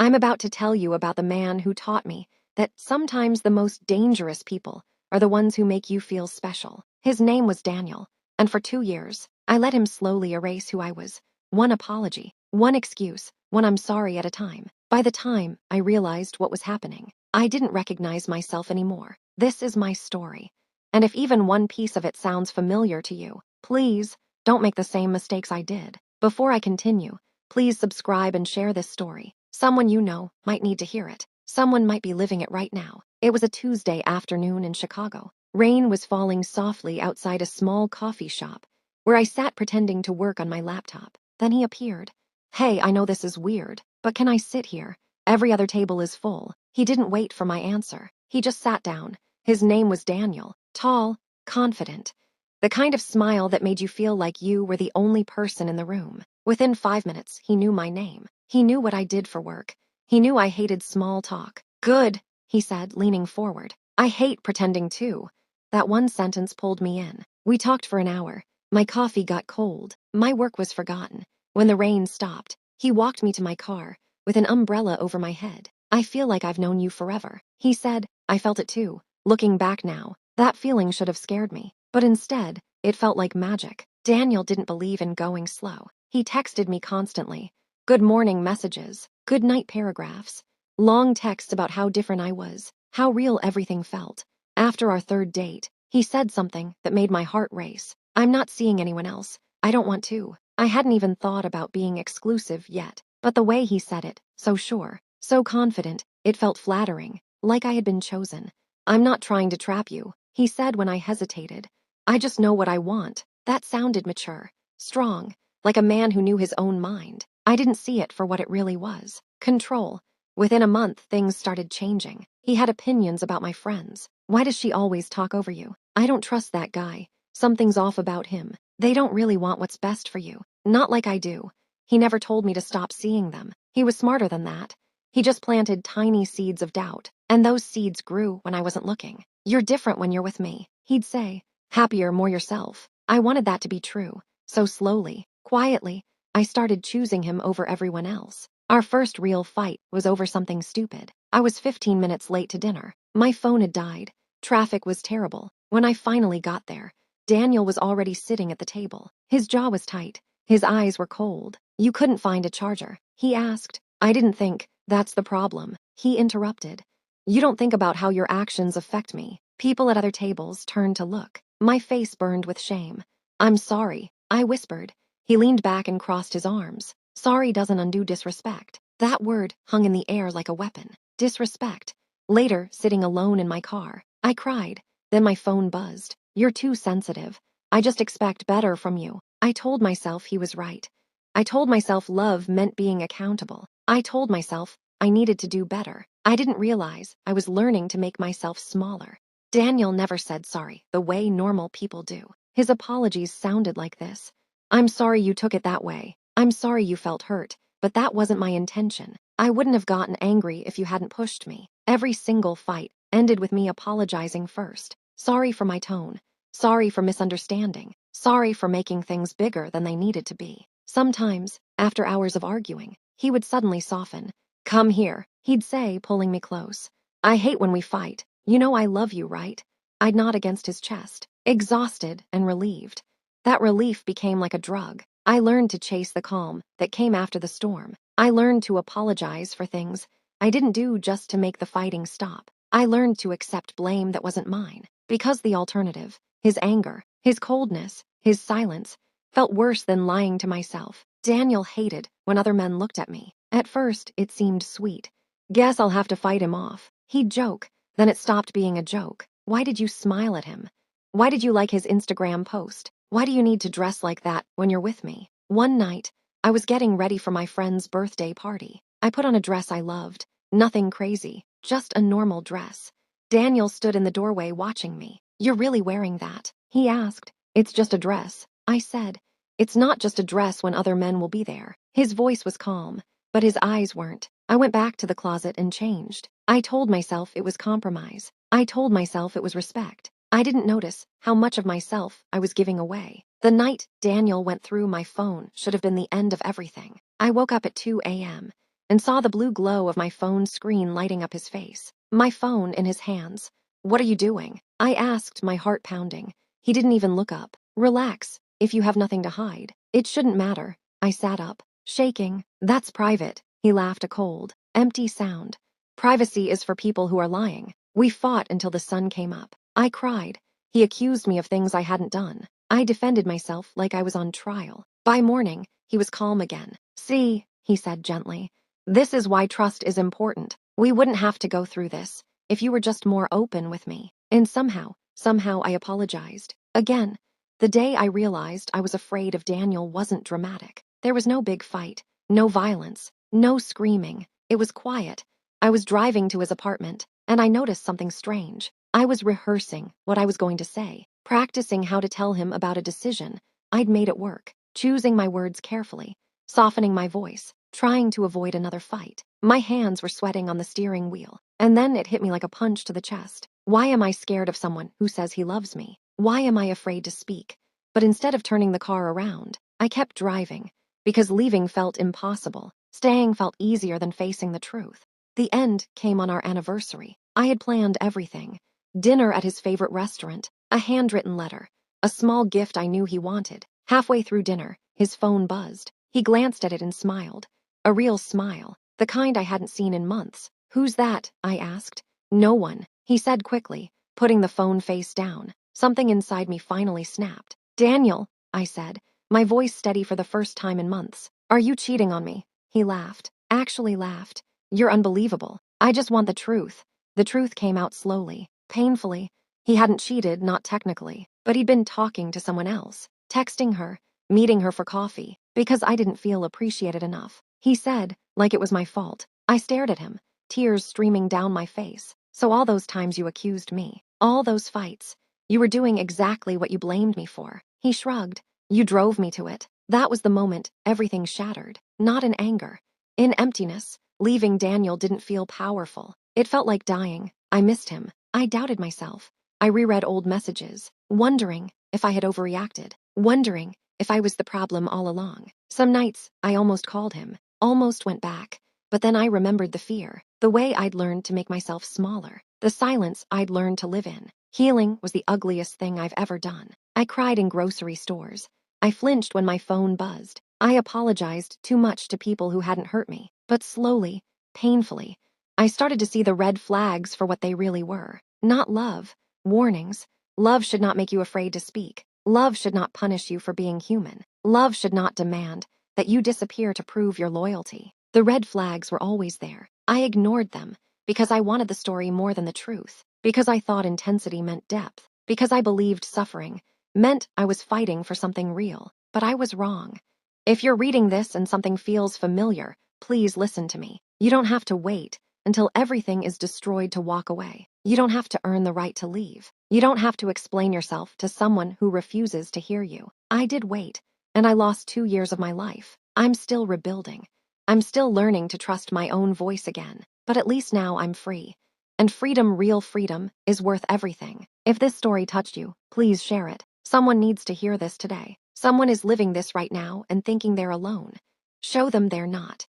I'm about to tell you about the man who taught me that sometimes the most dangerous people are the ones who make you feel special. His name was Daniel, and for 2 years, I let him slowly erase who I was. One apology, one excuse, one I'm sorry at a time. By the time I realized what was happening, I didn't recognize myself anymore. This is my story. And if even one piece of it sounds familiar to you, please don't make the same mistakes I did. Before I continue, please subscribe and share this story. Someone you know might need to hear it. Someone might be living it right now. It was a Tuesday afternoon in Chicago. Rain was falling softly outside a small coffee shop where I sat pretending to work on my laptop. Then he appeared. Hey, I know this is weird, but can I sit here? Every other table is full. He didn't wait for my answer. He just sat down. His name was Daniel. Tall, confident. The kind of smile that made you feel like you were the only person in the room. Within 5 minutes, he knew my name. He knew what I did for work. He knew I hated small talk. Good, he said, leaning forward. I hate pretending too. That one sentence pulled me in. We talked for an hour. My coffee got cold. My work was forgotten. When the rain stopped, he walked me to my car with an umbrella over my head. I feel like I've known you forever, he said. I felt it too. Looking back now, that feeling should have scared me. But instead, it felt like magic. Daniel didn't believe in going slow. He texted me constantly. Good morning messages, good night paragraphs, long texts about how different I was, how real everything felt. After our third date, he said something that made my heart race. I'm not seeing anyone else. I don't want to. I hadn't even thought about being exclusive yet, but the way he said it, so sure, so confident, it felt flattering, like I had been chosen. I'm not trying to trap you, he said when I hesitated. I just know what I want. That sounded mature, strong, like a man who knew his own mind. I didn't see it for what it really was. Control. Within a month, things started changing. He had opinions about my friends. Why does she always talk over you? I don't trust that guy. Something's off about him. They don't really want what's best for you. Not like I do. He never told me to stop seeing them. He was smarter than that. He just planted tiny seeds of doubt, and those seeds grew when I wasn't looking. You're different when you're with me, he'd say. Happier, more yourself. I wanted that to be true. So slowly, quietly, I started choosing him over everyone else. Our first real fight was over something stupid. I was 15 minutes late to dinner. My phone had died. Traffic was terrible. When I finally got there, Daniel was already sitting at the table. His jaw was tight. His eyes were cold. You couldn't find a charger, he asked. I didn't think. That's the problem. He interrupted. You don't think about how your actions affect me. People at other tables turned to look. My face burned with shame. I'm sorry, I whispered. He leaned back and crossed his arms. Sorry doesn't undo disrespect. That word hung in the air like a weapon. Disrespect. Later, sitting alone in my car, I cried. Then my phone buzzed. You're too sensitive. I just expect better from you. I told myself he was right. I told myself love meant being accountable. I told myself I needed to do better. I didn't realize I was learning to make myself smaller. Daniel never said sorry the way normal people do. His apologies sounded like this. I'm sorry you took it that way. I'm sorry you felt hurt, but that wasn't my intention. I wouldn't have gotten angry if you hadn't pushed me. Every single fight ended with me apologizing first. Sorry for my tone. Sorry for misunderstanding. Sorry for making things bigger than they needed to be. Sometimes, after hours of arguing, he would suddenly soften. Come here, he'd say, pulling me close. I hate when we fight. You know I love you, right? I'd nod against his chest, exhausted and relieved. That relief became like a drug. I learned to chase the calm that came after the storm. I learned to apologize for things I didn't do just to make the fighting stop. I learned to accept blame that wasn't mine, because the alternative, his anger, his coldness, his silence, felt worse than lying to myself. Daniel hated when other men looked at me. At first, it seemed sweet. Guess I'll have to fight him off. He'd joke. Then it stopped being a joke. Why did you smile at him? Why did you like his Instagram post? Why do you need to dress like that when you're with me? One night, I was getting ready for my friend's birthday party. I put on a dress I loved. Nothing crazy, just a normal dress. Daniel stood in the doorway watching me. You're really wearing that? He asked. It's just a dress, I said. It's not just a dress when other men will be there. His voice was calm, but his eyes weren't. I went back to the closet and changed. I told myself it was compromise. I told myself it was respect. I didn't notice how much of myself I was giving away. The night Daniel went through my phone should have been the end of everything. I woke up at 2 a.m. and saw the blue glow of my phone screen lighting up his face. My phone in his hands. "What are you doing?" I asked, my heart pounding. He didn't even look up. "Relax, if you have nothing to hide. It shouldn't matter." I sat up, shaking. "That's private." He laughed, a cold, empty sound. "Privacy is for people who are lying." We fought until the sun came up. I cried. He accused me of things I hadn't done. I defended myself like I was on trial. By morning, he was calm again. "See," he said gently, "this is why trust is important. We wouldn't have to go through this if you were just more open with me." And somehow I apologized. Again, the day I realized I was afraid of Daniel wasn't dramatic. There was no big fight, no violence, no screaming. It was quiet. I was driving to his apartment, and I noticed something strange. I was rehearsing what I was going to say, practicing how to tell him about a decision. I'd made it work, choosing my words carefully, softening my voice, trying to avoid another fight. My hands were sweating on the steering wheel, and then it hit me like a punch to the chest. Why am I scared of someone who says he loves me? Why am I afraid to speak? But instead of turning the car around, I kept driving, because leaving felt impossible. Staying felt easier than facing the truth. The end came on our anniversary. I had planned everything. Dinner at his favorite restaurant, a handwritten letter, a small gift I knew he wanted. Halfway through dinner, his phone buzzed. He glanced at it and smiled. A real smile, the kind I hadn't seen in months. "Who's that?" I asked. "No one," he said quickly, putting the phone face down. Something inside me finally snapped. "Daniel," I said, my voice steady for the first time in months. "Are you cheating on me?" He laughed, actually laughed. "You're unbelievable. I just want the truth." The truth came out slowly, painfully. He hadn't cheated, not technically, but he'd been talking to someone else, texting her, meeting her for coffee, because I didn't feel appreciated enough. He said, like it was my fault. I stared at him, tears streaming down my face. "So all those times you accused me, all those fights, you were doing exactly what you blamed me for." He shrugged. "You drove me to it." That was the moment everything shattered, not in anger, in emptiness. Leaving Daniel didn't feel powerful. It felt like dying. I missed him. I doubted myself. I reread old messages, wondering if I had overreacted, wondering if I was the problem all along. Some nights, I almost called him, almost went back, but then I remembered the fear, the way I'd learned to make myself smaller, the silence I'd learned to live in. Healing was the ugliest thing I've ever done. I cried in grocery stores. I flinched when my phone buzzed. I apologized too much to people who hadn't hurt me. But slowly, painfully, I started to see the red flags for what they really were. Not love, warnings. Love should not make you afraid to speak. Love should not punish you for being human. Love should not demand that you disappear to prove your loyalty. The red flags were always there. I ignored them because I wanted the story more than the truth, because I thought intensity meant depth, because I believed suffering meant I was fighting for something real. But I was wrong. If you're reading this and something feels familiar, please listen to me. You don't have to wait until everything is destroyed to walk away. You don't have to earn the right to leave. You don't have to explain yourself to someone who refuses to hear you. I did wait, and I lost 2 years of my life. I'm still rebuilding. I'm still learning to trust my own voice again. But at least now I'm free. And freedom, real freedom, is worth everything. If this story touched you, please share it. Someone needs to hear this today. Someone is living this right now and thinking they're alone. Show them they're not.